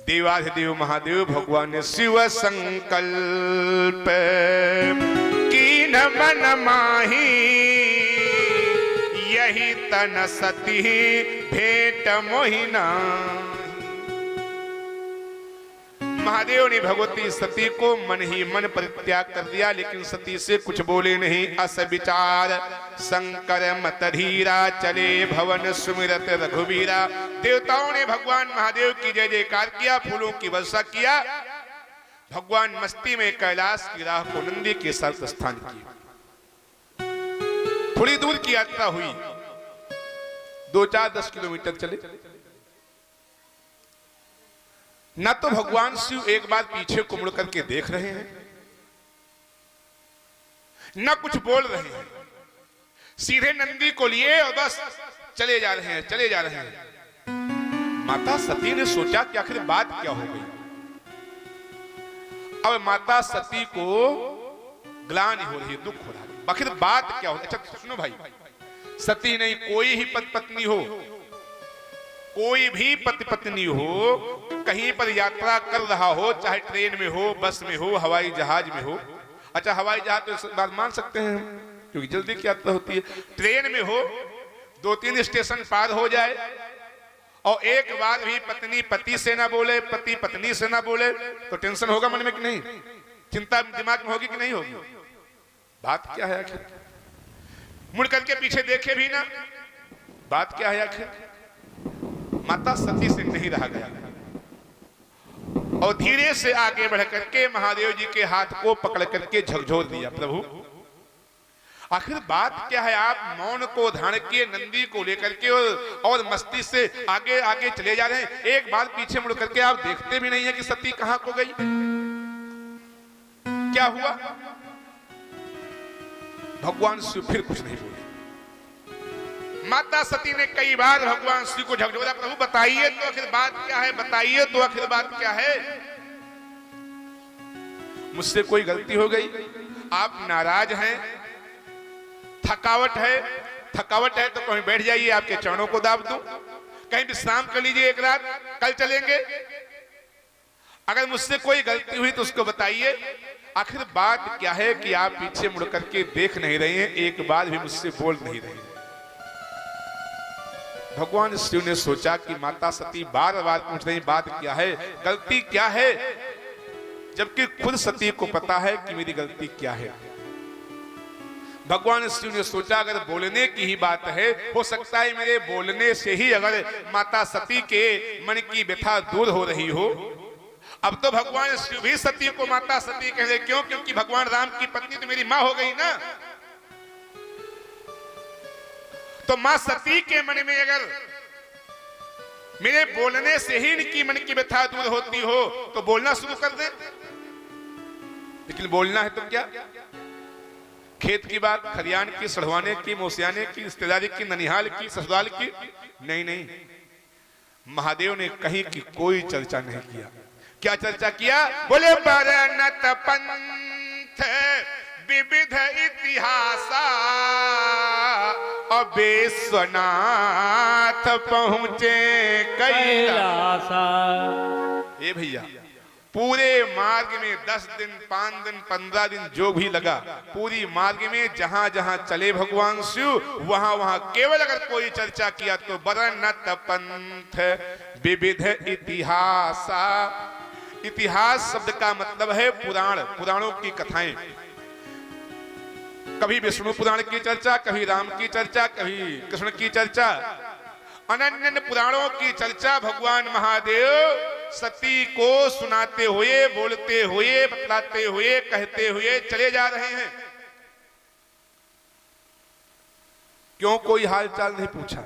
देवाधिदेव महादेव भगवान शिव संकल्प कीन मन माही, यही तन सती भेंट मोहिना। महादेव ने भगवती सती को मन ही मन परित्याग कर दिया, लेकिन सती से कुछ बोले नहीं। अस विचार शंकर मत धीरा, चले भवन सुमिरत रघुवीरा। देवताओं ने भगवान महादेव की जय जयकार किया, फूलों की वर्षा किया। भगवान मस्ती में कैलाश की राह को नंदी के साथ प्रस्थान किया। थोड़ी दूर की यात्रा हुई, 2-4-10 किलोमीटर चले। न तो भगवान शिव एक बार पीछे को मुड़ करके देख रहे हैं, न कुछ बोल रहे हैं। सीधे नंदी को लिए और बस चले जा रहे हैं, चले जा रहे हैं। माता सती ने सोचा कि आखिर बात क्या हो गई। अब माता सती को ग्लानि हो रही है, दुख हो रहा है। आखिर बात क्या हो। अच्छा सुनो भाई, सती नहीं, कोई ही पति पत्नी हो, कोई भी पति पत्नी हो, कहीं पर यात्रा कर रहा हो, चाहे ट्रेन में हो, बस में हो, हवाई जहाज में हो। अच्छा हवाई जहाज तो इस बात मान सकते हैं क्योंकि जल्दी की यात्रा होती है। ट्रेन में हो, 2-3 स्टेशन पार हो जाए और एक बार भी पत्नी पति से ना बोले, पति पत्नी से ना बोले, तो टेंशन होगा मन में कि नहीं? चिंता दिमाग में होगी कि नहीं होगी? बात क्या है आखिर? मुड़ करके पीछे देखे भी ना, बात क्या है आखिर? माता सती से नहीं रहा गया और धीरे से आगे बढ़ करके महादेव जी के हाथ को पकड़ करके झकझोर दिया। प्रभु आखिर बात क्या है? आप मौन को धारण किए, नंदी को लेकर के और मस्ती से आगे आगे चले जा रहे हैं। एक बार पीछे मुड़ करके आप देखते भी नहीं है कि सती कहां को गई, क्या हुआ? भगवान शिव फिर कुछ नहीं बोले। माता सती ने कई बार भगवान श्री को झकझोरा, प्रभु बताइए तो आखिर बात क्या है, बताइए तो आखिर बात क्या है? मुझसे कोई गलती हो गई, आप नाराज हैं, थकावट है तो कहीं बैठ जाइए, आपके चरणों को दाब दूं, कहीं विश्राम कर लीजिए एक रात, कल चलेंगे। अगर मुझसे कोई गलती हुई तो उसको बताइए। आखिर बात क्या है कि आप पीछे मुड़ करके देख नहीं रहे हैं, एक बार भी मुझसे बोल नहीं रहे हैं। भगवान शिव ने सोचा कि माता सती बार बार पूछ रही, बात क्या है, गलती क्या है, जबकि खुद सती को पता है कि मेरी गलती क्या है। भगवान शिव ने सोचा अगर बोलने की ही बात है, हो सकता है मेरे बोलने से ही अगर माता सती के मन की व्यथा दूर हो रही हो। अब तो भगवान शिव भी सती को माता सती कह रहे, क्यों? क्योंकि भगवान राम की पत्नी तो मेरी मां हो गई ना। तो मां सती के मन में अगर मेरे बोलने से ही इनकी मन की व्यथा दूर होती हो तो बोलना शुरू कर दे। लेकिन बोलना है तो क्या? खेत की बात, खरियान की, सढ़वाने की, मोसियाने की, रिश्तेदारी की, ननिहाल की, ससुराल की? नहीं, महादेव ने कहीं की कोई चर्चा नहीं किया। क्या चर्चा किया? बोले बरनत पंथ विविध इतिहासा, अब विश्वनाथ पहुंचे कैलासा। ए भैया, पूरे मार्ग में 10 दिन, 5 दिन, 15 दिन जो भी लगा, पूरी मार्ग में जहां जहां चले भगवान शिव, वहां वहां केवल अगर कोई चर्चा किया तो बरनत पंथ विविध इतिहासा। इतिहास शब्द का मतलब है पुराण, पुराणों की कथाएं। कभी विष्णु पुराण की चर्चा, कभी राम की चर्चा, कभी कृष्ण की चर्चा, अनन्य पुराणों की चर्चा भगवान महादेव सती को सुनाते हुए, बोलते हुए, बतलाते हुए, कहते हुए चले जा रहे हैं। क्यों? कोई हालचाल नहीं पूछा।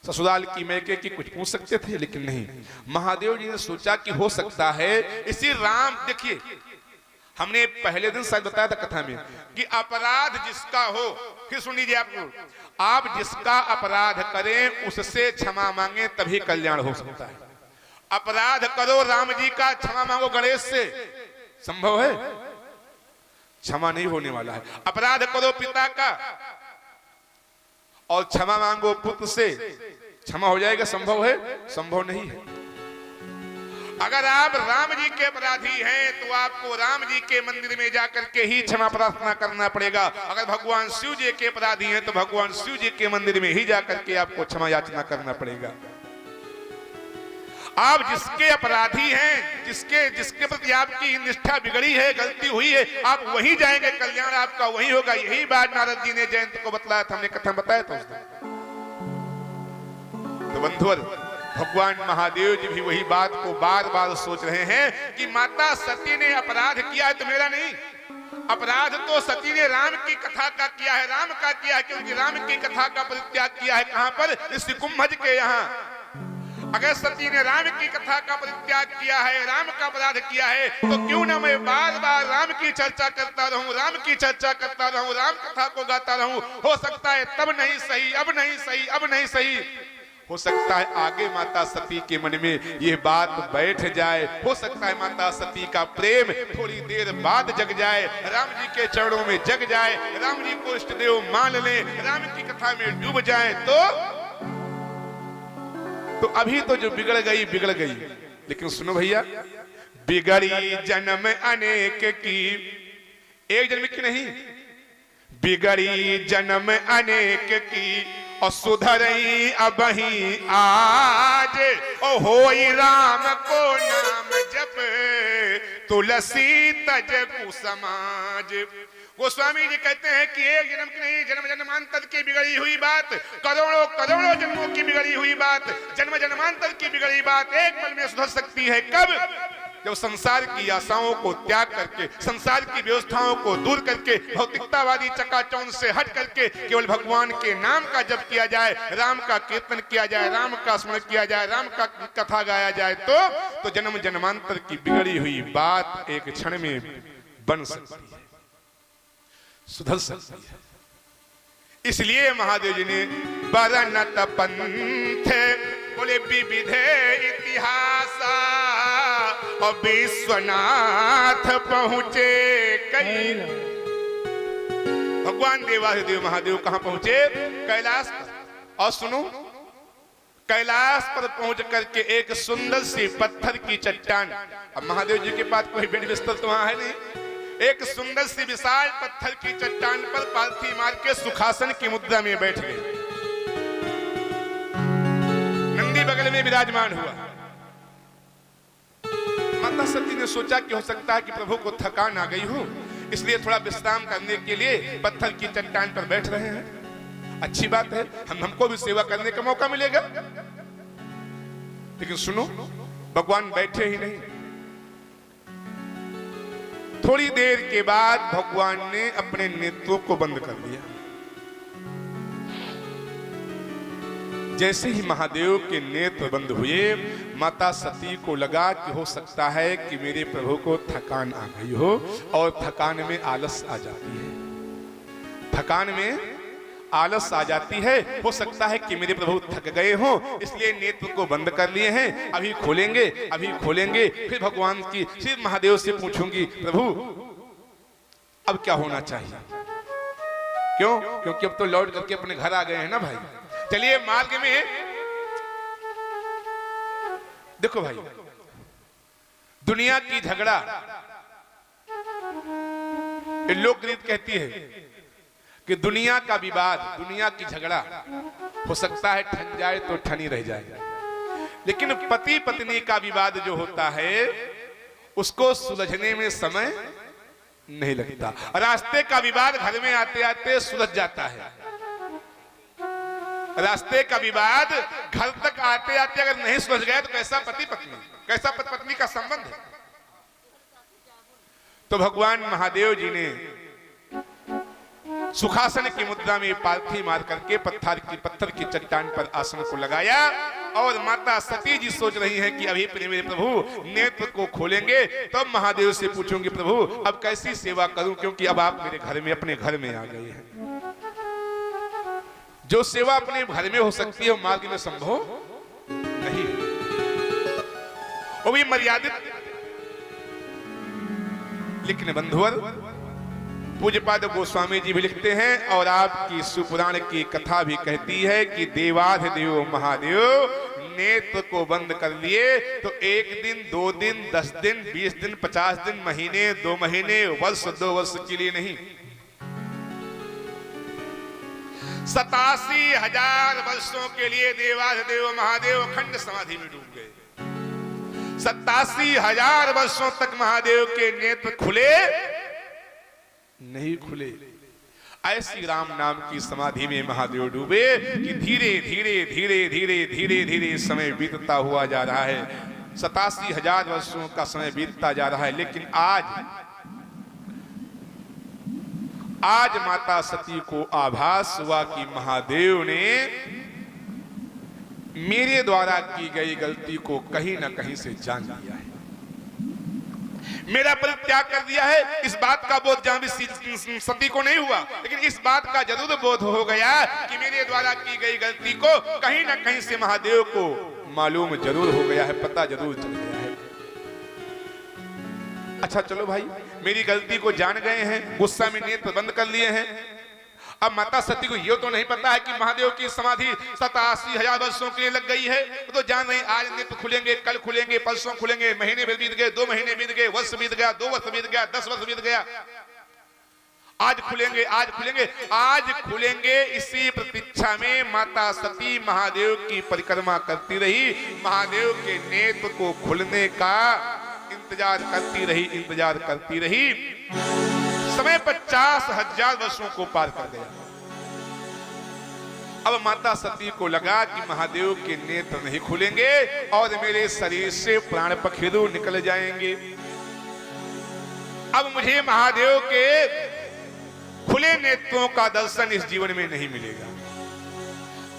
ससुराल की मैके की कुछ पूछ सकते थे, लेकिन नहीं। महादेव जी ने सोचा कि हो सकता है इसी राम, देखिए हमने पहले दिन शायद बताया था कथा में कि अपराध जिसका हो, फिर सुन लीजिए आप जिसका अपराध करें उससे क्षमा मांगे तभी कल्याण हो सकता है। अपराध करो राम जी का, क्षमा मांगो गणेश से, संभव है? क्षमा नहीं होने वाला है। अपराध करो पिता का और क्षमा मांगो पुत्र से, क्षमा हो जाएगा? संभव है? संभव नहीं है। अगर आप राम जी के अपराधी हैं तो आपको राम जी के मंदिर में जाकर के ही क्षमा प्रार्थना करना पड़ेगा। अगर भगवान शिव जी के अपराधी हैं तो भगवान शिव जी के मंदिर में ही जाकर के आपको क्षमा याचना करना पड़ेगा। आप जिसके अपराधी हैं, जिसके प्रति आपकी निष्ठा बिगड़ी है, गलती हुई है, आप वहीं जाएंगे, कल्याण आपका वहीं होगा। यही बात नारद जी ने जयंत को बतलाया था, हमने कथा बताया था उस दिन। तो बंधुवर, भगवान महादेव जी भी वही बात को बार बार सोच रहे हैं कि माता सती ने अपराध किया है तो मेरा नहीं, अपराध तो सती ने राम की कथा का किया है, राम का किया है, क्योंकि राम की कथा का परित्याग किया है। कहां पर? इस कुंभज के यहाँ। अगर सती ने राम की कथा का परित्याग किया है, राम का अपराध किया है, तो क्यों ना मैं बार बार राम की चर्चा करता रहूं, राम की चर्चा करता रहूं, राम कथा को गाता रहूं। हो सकता है तब नहीं सही, अब नहीं सही, अब नहीं सही, हो सकता है आगे माता सती के मन में ये बात बैठ जाए, हो सकता है माता सती का प्रेम थोड़ी देर बाद जग जाए, राम जी के चरणों में जग जाए, राम जी को इष्ट देव मान ले, राम की कथा में डूब जाए। तो अभी तो जो बिगड़ गई बिगड़ गई, लेकिन सुनो भैया, बिगड़ी जन्म अनेक की, एक जन्म की नहीं, बिगड़ी जन्म अनेक की और सुधरई अबही आज, ओ होई राम को नाम जप तुलसी तज कुसमाज। गोस्वामी जी कहते हैं कि एक जन्म की नहीं, जन्म जन्मांतर की बिगड़ी हुई बात, करोड़ों करोड़ों जन्मों की बिगड़ी हुई बात, जन्म जन्मांतर की बिगड़ी बात एक पल में सुधर सकती है। कब? जब संसार की आशाओं को त्याग करके, संसार की व्यवस्थाओं को दूर करके, भौतिकतावादी चकाचौंध से हट करके केवल भगवान के नाम का जप किया जाए, राम का कीर्तन किया जाए, राम का स्मरण किया जाए, राम का कथा गाया जाए, तो जन्म जन्मांतर की बिगड़ी हुई बात एक क्षण में बन सकती है, सुधर सकती है। इसलिए महादेव जी ने बरनत पंथ बोले विविधे इतिहासा और विश्वनाथ पहुंचे कई। भगवान देवाधिदेव महादेव कहां पहुंचे? कैलाश पर। और सुनो, कैलाश पर पहुंच करके एक सुंदर सी पत्थर की चट्टान, अब महादेव जी के पास कोई बेड बिस्तर तो वहां है नहीं, एक सुंदर सी विशाल पत्थर की चट्टान पर पालथी मार के सुखासन की मुद्रा में बैठ गए। नंदी बगल में विराजमान हुआ। माता सती ने सोचा कि हो सकता है कि प्रभु को थकान आ गई हो, इसलिए थोड़ा विश्राम करने के लिए पत्थर की चट्टान पर बैठ रहे हैं। अच्छी बात है, हमको भी सेवा करने का मौका मिलेगा। लेकिन सुनो, भगवान बैठे ही नहीं, थोड़ी देर के बाद भगवान ने अपने नेत्रों को बंद कर दिया। जैसे ही महादेव के नेत्र बंद हुए, माता सती को लगा कि हो सकता है कि मेरे प्रभु को थकान आ गई हो, और थकान में आलस आ जाती है, थकान में आलस आ जाती है। हो सकता है कि मेरे प्रभु थक गए हों, इसलिए नेत्र को बंद कर लिए हैं, अभी खोलेंगे, अभी खोलेंगे। फिर भगवान की, फिर महादेव से पूछूंगी, प्रभु अब क्या होना चाहिए? क्यों? क्योंकि अब तो लौट करके अपने घर आ गए हैं ना भाई। चलिए मार्ग में देखो भाई, दुनिया की झगड़ा, लोकरीत कहती है कि दुनिया का विवाद, दुनिया की झगड़ा हो सकता है ठन जाए तो ठनी रह जाए, लेकिन पति पत्नी का विवाद जो होता है उसको सुलझने में समय नहीं लगता। रास्ते का विवाद घर में आते आते सुलझ जाता है, रास्ते का विवाद घर तक आते आते अगर नहीं सुलझ गया तो कैसा पति पत्नी, कैसा पति पत्नी का संबंध है? तो भगवान महादेव जी ने सुखासन की मुद्रा में पालथी मार करके पत्थर की चट्टान पर आसन को लगाया, और माता सती जी सोच रही हैं कि अभी मेरे प्रभु नेत्र को खोलेंगे तो महादेव से पूछूंगी, प्रभु अब कैसी सेवा करूं, क्योंकि अब आप मेरे घर में, अपने घर में आ गए हैं। जो सेवा अपने घर में हो सकती है वो मार्ग में संभव नहीं, वो भी मर्यादित। लेकिन बंधुवर, पूज्यपाद गोस्वामी जी भी लिखते हैं, और आपकी सुपुराण की कथा भी कहती है कि देवाधिदेव महादेव नेत्र को बंद कर लिए तो 1 दिन 2 दिन 10 दिन 20 दिन 50 दिन महीने 2 महीने वर्ष 2 वर्ष के लिए नहीं, 87,000 वर्षों के लिए देवाधिदेव महादेव अखंड समाधि में डूब गए। 87,000 वर्षों तक महादेव के नेत्र खुले नहीं खुले। ऐसी राम नाम की समाधि में महादेव डूबे कि धीरे धीरे धीरे धीरे धीरे धीरे समय बीतता हुआ जा रहा है। 87,000 वर्षों का समय बीतता जा रहा है, लेकिन आज माता सती को आभास हुआ कि महादेव ने मेरे द्वारा की गई गलती को कहीं ना कहीं से जान लिया है, मेरा परित्याग कर दिया है। इस बात का बोध जहां भी सती को नहीं हुआ, लेकिन इस बात का जरूर बोध हो गया कि मेरे द्वारा की गई गलती को कहीं ना कहीं से महादेव को मालूम जरूर हो गया है, पता जरूर चल गया है। अच्छा चलो भाई, मेरी गलती को जान गए हैं, गुस्सा में नेत्र बंद कर लिए हैं। अब माता सती को यह तो नहीं पता है कि महादेव की समाधि 87,000 वर्षों के लिए लग गई है। तो जान रहे आज नेत्र खुलेंगे, कल खुलेंगे, परसों खुलेंगे, महीने बीत गए, 2 महीने बीत गए, वर्ष बीत गया, 2 वर्ष बीत गया, 10 वर्ष बीत गया। आज खुलेंगे, आज खुलेंगे, आज खुलेंगे, इसी प्रतीक्षा में माता सती महादेव की परिक्रमा करती रही, महादेव के नेत्र को खुलने का इंतजार करती रही। समय 50,000 वर्षों को पार कर गया। अब माता सती को लगा कि महादेव के नेत्र नहीं खुलेंगे और मेरे शरीर से प्राण पखेरु निकल जाएंगे। अब मुझे महादेव के खुले नेत्रों का दर्शन इस जीवन में नहीं मिलेगा।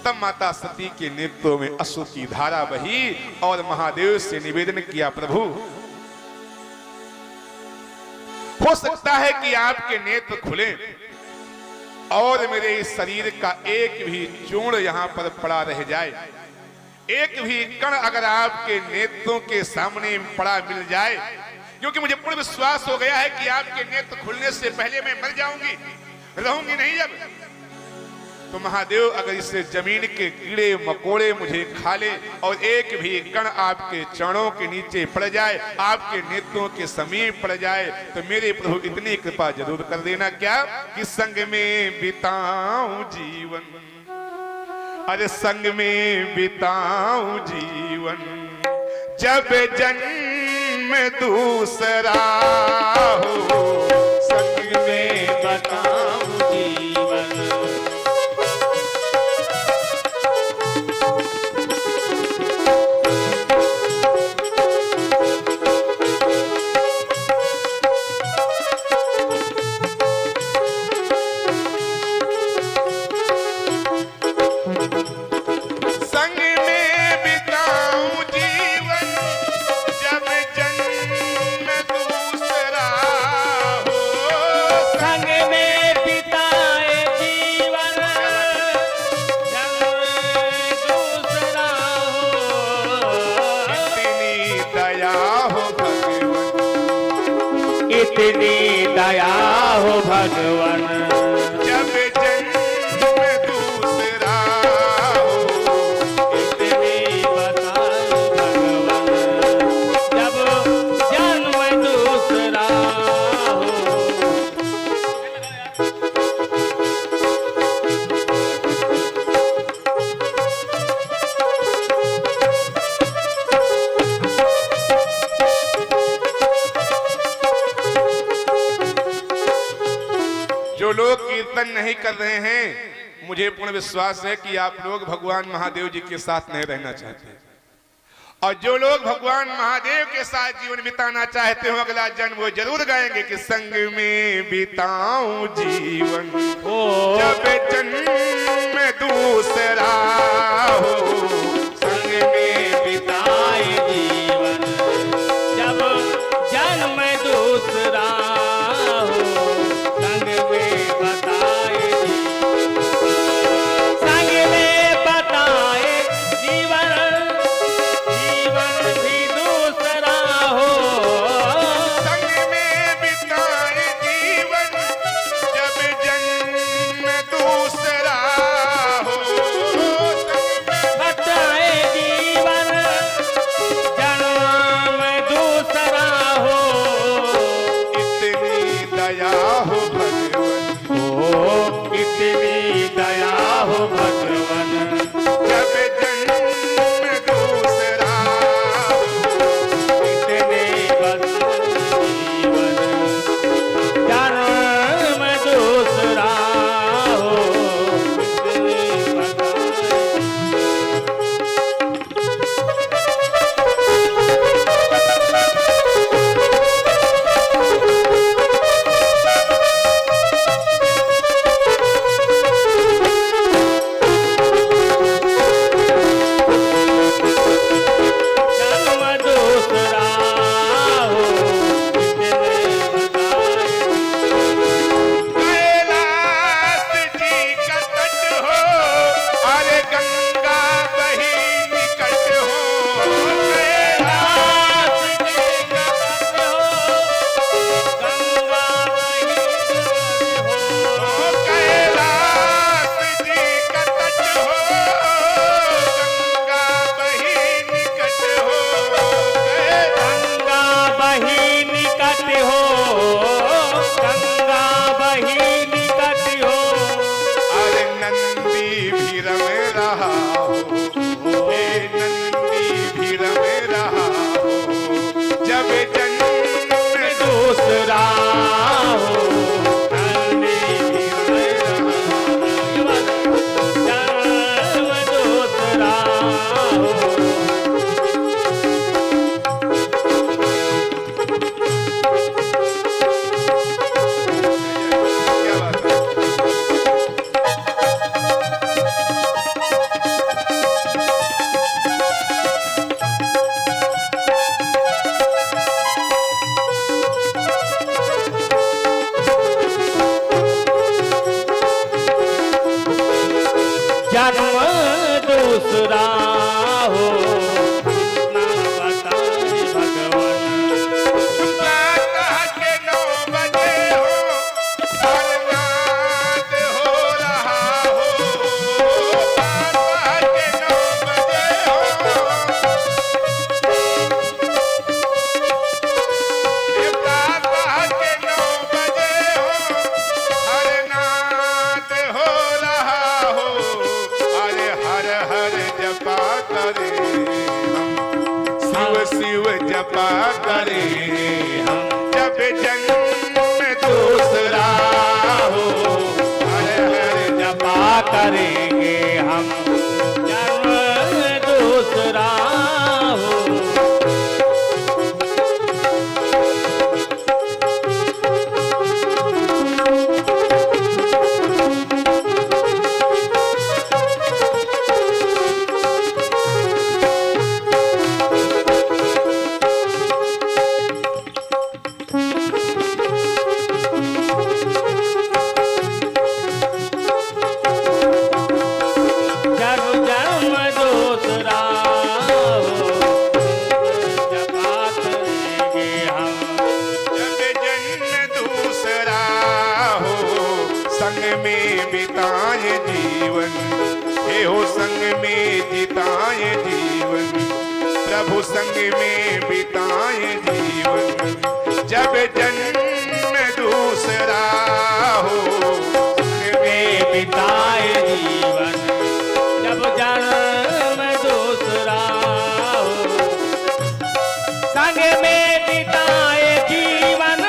तब माता सती के नेत्रों में अश्रु की धारा बही और महादेव से निवेदन किया, प्रभु हो सकता है कि आपके नेत्र खुले और मेरे इस शरीर का एक भी चूर्ण यहां पर पड़ा रह जाए, एक भी कण अगर आपके नेत्रों के सामने पड़ा मिल जाए, क्योंकि मुझे पूर्ण विश्वास हो गया है कि आपके नेत्र खुलने से पहले मैं मर जाऊंगी, रहूंगी नहीं। जब तो महादेव अगर इस जमीन के कीड़े मकोड़े मुझे खा ले और एक भी कण आपके चरणों के नीचे पड़ जाए, आपके नेत्रों के समीप पड़ जाए, तो मेरे प्रभु इतनी कृपा जरूर कर देना क्या कि संग में बिताऊं जीवन, अरे संग में बिताऊं जीवन, जब जन्म दूसरा हो, संग में बिताऊं जीवन। इतनी दया हो भगवान, जब जन्म दूसरा हो, इतनी बताओ भगवान, जब जन्म दूसरा हो। जो लोग कीर्तन नहीं कर रहे हैं, मुझे पूर्ण विश्वास है कि आप लोग भगवान महादेव जी के साथ नहीं रहना चाहते, और जो लोग भगवान महादेव के साथ जीवन बिताना चाहते हो अगला जन्म, वो जरूर गाएंगे कि संग में बिताऊं जीवन, जब जन्म दूसरा हो, संग में बिताए जीवन, जब जन्म दूसरा हो, संग में बताए संग में बताए जीवन, जीवन भी दूसरा हो, संग में बिताए जीवन, जब जन्म दूसरा हो, संग में बताए जीवन, दूसरा हो, नंदी जन्म दूसरा हो। क्या बात है। जन्म दूसरा हो, ना बताए भगवान। प्रातः के 9 बजे हो, हरनाद हो रहा हो। प्रातः के 9 बजे हो, ये प्रातः के 9 बजे हो, हरनाद हो रहा हो। अरे हर हर जपा करे हम, शिव शिव जपा करे हम, जब जन्म दूसरा हो। हर हर जपा करेंगे हम, जन्म दूसरा हो। जन्म जन्म दूसरा हो, जपा करेंगे हम। जब जन्म दूसरा हो, संग में बिताए जीवन। हे हो संग में जिताए जीवन, प्रभु संग में बिताए जीवन। जब जन्म दूसरा हो, संग में बिताए जीवन, जब जन्म दूसरा हो, संग में बिताए जीवन,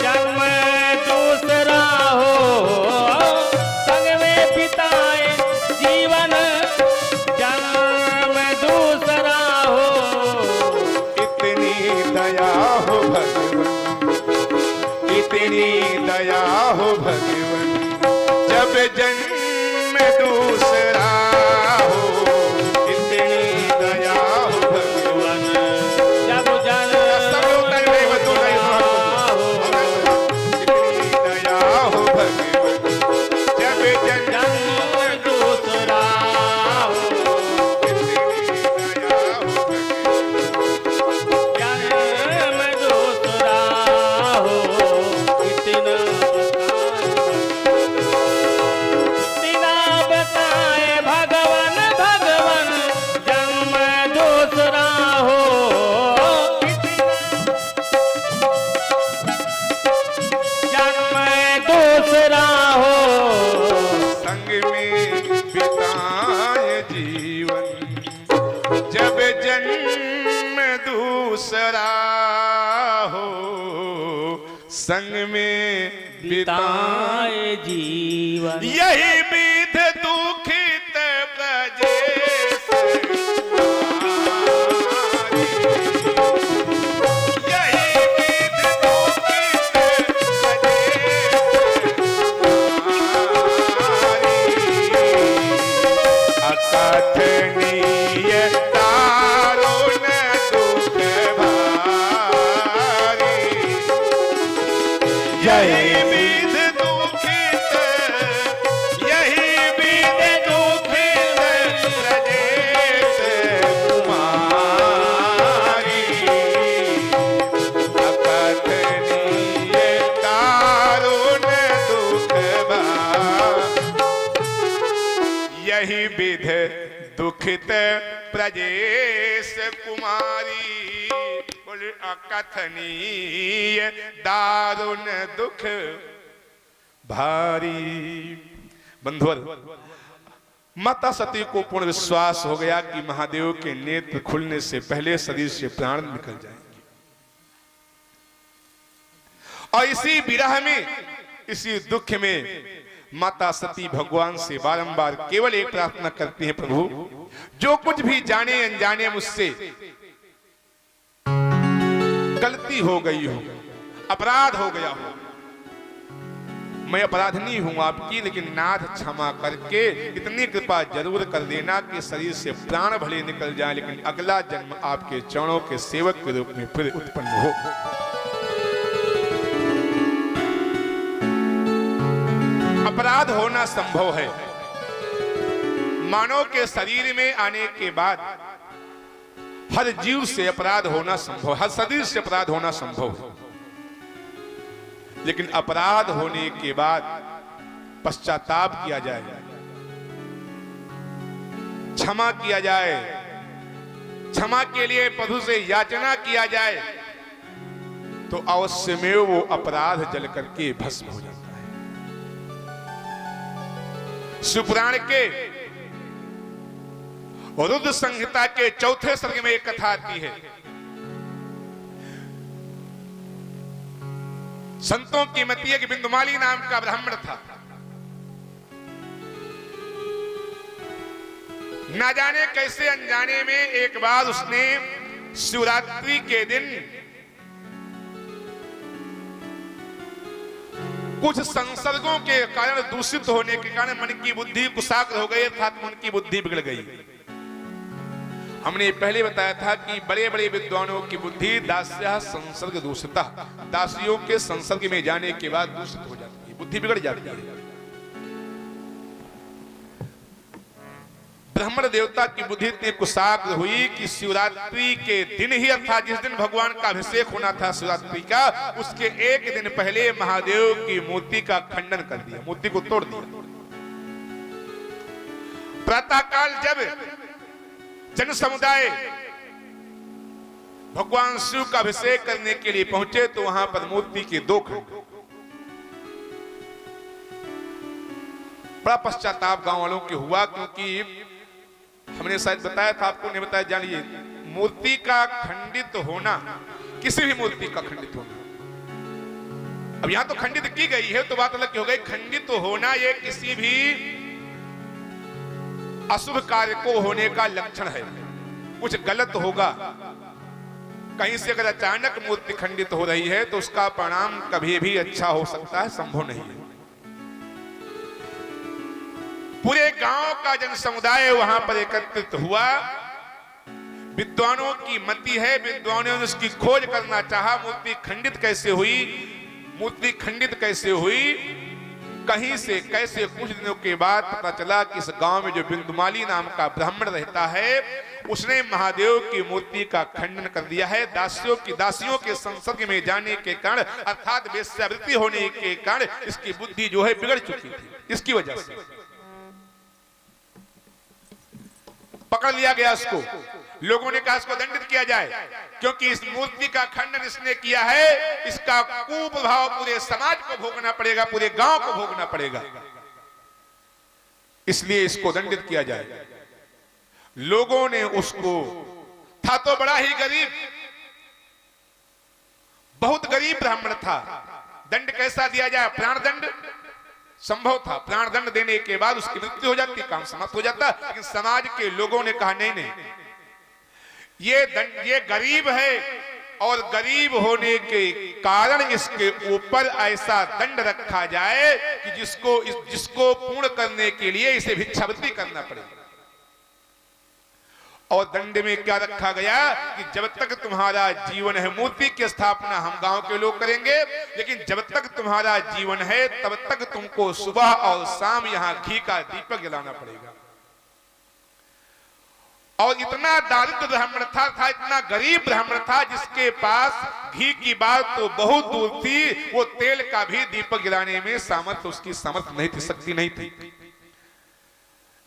जन्म दूसरा हो। संग में बिताए जीवन, जन्म दूसरा हो। इतनी दया हो भगवन, इतनी दया हो भगवन। जब जन्म दूसरा हो, इतनी दया हो भगवन। जब जन्म दूसरा हो, इतनी दया हो भगवन। जब जन्म दूसरा हो, इतनी दया हो भगवन। जन्म दूसरा हो। इतना बताए भगवान, भगवान जन्म दूसरा हो। जन्म दूसरा हो। संग में बिताए जीवन, जब जन्म दूसरा हो। संग में बिताए बिताए जीवन, यही विध दुखित ब्रजेश कुमारी। यही विध दुखित ब्रजेश कुमारी। अकथनीय दारुण दुख भारी। यही विध दुखित, यही विध दुखित ब्रजेश कुमारी। अकथनीय दारुण दुख भारी। यही विध दुखित ब्रजेश कुमारी। बोले अकथनीय दारुण दुख भारी। बंधुवर, माता सती को पूर्ण विश्वास हो गया कि महादेव के नेत्र खुलने से पहले शरीर से प्राण निकल जाएंगे। और इसी विरह में, इसी दुख में माता सती भगवान से बारंबार केवल एक प्रार्थना करती हैं, प्रभु जो कुछ भी जाने अनजाने मुझसे गलती हो गई हो, अपराध हो गया हो, मैं अपराधनी हूं आपकी, लेकिन नाथ क्षमा करके इतनी कृपा जरूर कर देना कि शरीर से प्राण भले निकल जाए, लेकिन अगला जन्म आपके चरणों के सेवक के रूप में फिर उत्पन्न हो। अपराध होना संभव है। मानव के शरीर में आने के बाद हर जीव से अपराध होना संभव, हर शरीर से अपराध होना संभव है, लेकिन अपराध होने के बाद पश्चाताप किया जाए, क्षमा किया जाए, क्षमा के लिए प्रभु से याचना किया जाए, तो अवश्य में वो अपराध जल करके भस्म हो जाता है। शिवपुराण के रुद्र संहिता के 4थे सर्ग में एक कथा आती है। संतों की मति एक बिंदुमाली नाम का ब्राह्मण था। ना जाने कैसे अनजाने में एक बार उसने शिवरात्रि के दिन कुछ संसर्गों के कारण, दूषित होने के कारण मन की बुद्धि कुशाग्र हो गई था, मन की बुद्धि बिगड़ गई। हमने पहले बताया था कि बड़े बड़े विद्वानों की बुद्धि दास्या संसर्ग दूषिता, दासियों के संसर्ग में जाने के बाद दूषित हो जाती है, बुद्धि बिगड़ जाती है। ब्राह्मण देवता की बुद्धि इतनी कुशाग्र हुई कि शिवरात्रि के दिन ही, अर्थात जिस दिन भगवान का अभिषेक होना था शिवरात्रि का, उसके एक दिन पहले महादेव की मूर्ति का खंडन कर दिया, मूर्ति को तोड़ दिया। प्रातःकाल जब जन समुदाय भगवान शिव का अभिषेक करने के लिए पहुंचे तो वहां पर मूर्ति के 2 खंड। बड़ा पश्चाताप गांव वालों के हुआ, क्योंकि हमने शायद बताया था, आपको नहीं बताया, जानिए, मूर्ति का खंडित होना, किसी भी मूर्ति का खंडित होना, अब यहां तो खंडित की गई है तो बात अलग हो गई। खंडित होना ये किसी भी अशुभ कार्य को होने का लक्षण है, कुछ गलत होगा। कहीं से अगर अचानक मूर्ति खंडित हो रही है तो उसका परिणाम कभी भी अच्छा हो सकता है, संभव नहीं है। पूरे गांव का जन समुदाय वहां पर एकत्रित हुआ। विद्वानों की मति है, विद्वानों ने उसकी खोज करना चाहा, मूर्ति खंडित कैसे हुई, मूर्ति खंडित कैसे हुई, कहीं से कैसे। कुछ दिनों के बाद पता चला कि इस गांव में जो बिंदुमाली नाम का ब्राह्मण रहता है, उसने महादेव की मूर्ति का खंडन कर दिया है। दासियों के संसर्ग में जाने के कारण, अर्थात वेश्यावृत्ति होने के कारण इसकी बुद्धि जो है बिगड़ चुकी थी। इसकी वजह से पकड़ लिया गया इसको। लोगों ने कहा इसको दंडित किया जाए, क्योंकि इस मूर्ति का खंडन इसने किया है, इसका कुप्रभाव पूरे समाज को भोगना पड़ेगा, पूरे गांव को भोगना पड़ेगा, इसलिए इसको दंडित किया जाए। लोगों ने उसको, था तो बड़ा ही गरीब, बहुत गरीब ब्राह्मण था, दंड कैसा दिया जाए, प्राणदंड संभव था। प्राणदंड देने के बाद उसकी मृत्यु हो जाती, काम समाप्त हो जाता, लेकिन समाज के लोगों ने कहा नहीं नहीं, ये गरीब है और गरीब होने के कारण इसके ऊपर ऐसा दंड रखा जाए कि जिसको पूर्ण करने के लिए इसे भिक्षावृत्ति करना पड़ेगा। और दंड में क्या रखा गया कि जब तक तुम्हारा जीवन है, मूर्ति की स्थापना हम गांव के लोग करेंगे, लेकिन जब तक तुम्हारा जीवन है तब तक तुमको सुबह और शाम यहां घी का दीपक जलाना पड़ेगा। और इतना दारिद्र ब्राह्मण था, इतना गरीब ब्राह्मण था, जिसके पास घी की बात तो बहुत दूर थी, वो तेल का भी दीपक जलाने में सामर्थ्य, उसकी सामर्थ्य नहीं थी, शक्ति नहीं थी।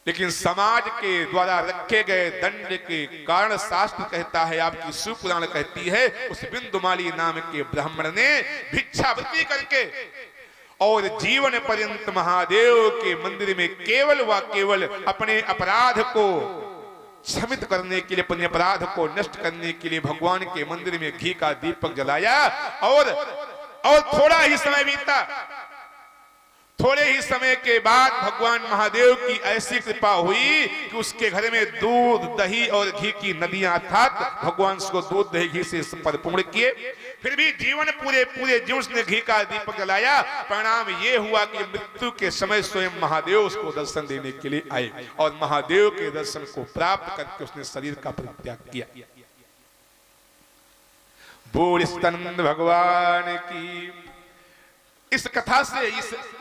लेकिन समाज के द्वारा रखे गए दंड के कारण शास्त्र कहता है, आपकी शिवपुराण कहती है, उस बिंदुमाली नाम के ब्राह्मण ने भिक्षावृत्ति करके और जीवन पर्यंत महादेव के मंदिर में केवल व केवल अपने अपराध को क्षमित करने के लिए, अपने अपराध को नष्ट करने के लिए भगवान के मंदिर में घी का दीपक जलाया और और थोड़ा ही समय बीता। थोड़े ही समय के बाद भगवान महादेव की ऐसी कृपा हुई कि उसके घर में दूध, दही और घी की नदियां अर्थात भगवान उसको दूध, दही, घी से परिपूर्ण किए। फिर भी जीवन पूरे जीवन उसने घी का दीपक जलाया। परिणाम ये हुआ कि मृत्यु के समय स्वयं महादेव उसको दर्शन देने के लिए आए और महादेव के दर्शन को प्राप्त करके उसने शरीर का परित्याग किया। बोल स्तनंद भगवान की। इस कथा से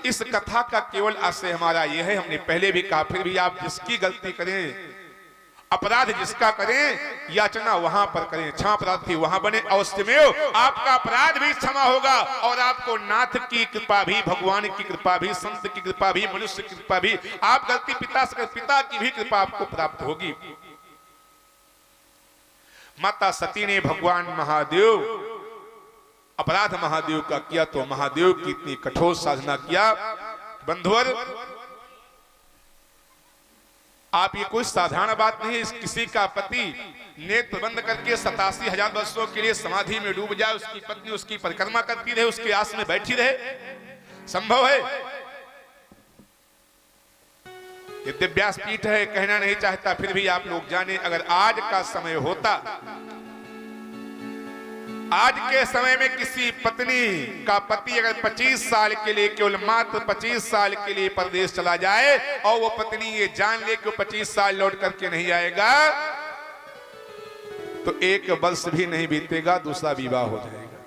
इस कथा का केवल आशय हमारा यह है, हमने पहले भी कहा, फिर भी आप जिसकी गलती करें, अपराध जिसका करें, याचना वहां पर करें, क्षमा प्रार्थी वहां बने, अवश्य में आपका अपराध भी क्षमा होगा और आपको नाथ की कृपा भी, भगवान की कृपा भी, संत की कृपा भी, मनुष्य की कृपा भी, आप गलती पिता की भी कृपा आपको प्राप्त होगी। माता सती ने भगवान महादेव अपराध महादेव का किया तो महादेव की इतनी कठोर साधना किया। बंधुवर, आप ये कोई साधारण बात नहीं है, इस किसी का पति नेत्र बंद करके 87,000 वर्षों के लिए समाधि में डूब जाए, उसकी पत्नी उसकी परिक्रमा करती रहे, उसके आस में बैठी रहे, संभव है? ये दिव्यास पीठ है, कहना नहीं चाहता, फिर भी आप लोग जाने, अगर आज का समय होता, आज के समय में किसी पत्नी का पति अगर 25 साल के लिए, केवल मात्र 25 साल के लिए परदेश चला जाए और वो पत्नी ये जान ले कि 25 साल लौट करके नहीं आएगा, तो 1 वर्ष भी नहीं बीतेगा, दूसरा विवाह हो जाएगा।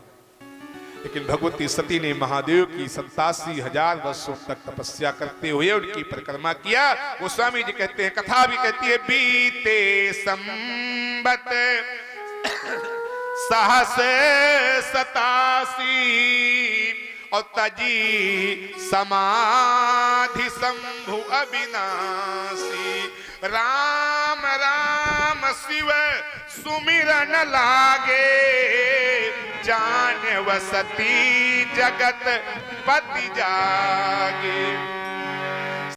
लेकिन भगवती सती ने महादेव की 87,000 वर्षों तक तपस्या करते हुए उनकी परिक्रमा किया। वो स्वामी जी कहते हैं, कथा भी कहती है, बीते संबत सहस 87 और तजी समाधि शंभु अविनाशी। राम राम शिव सुमिरन लागे, जान वसती जगत पति जा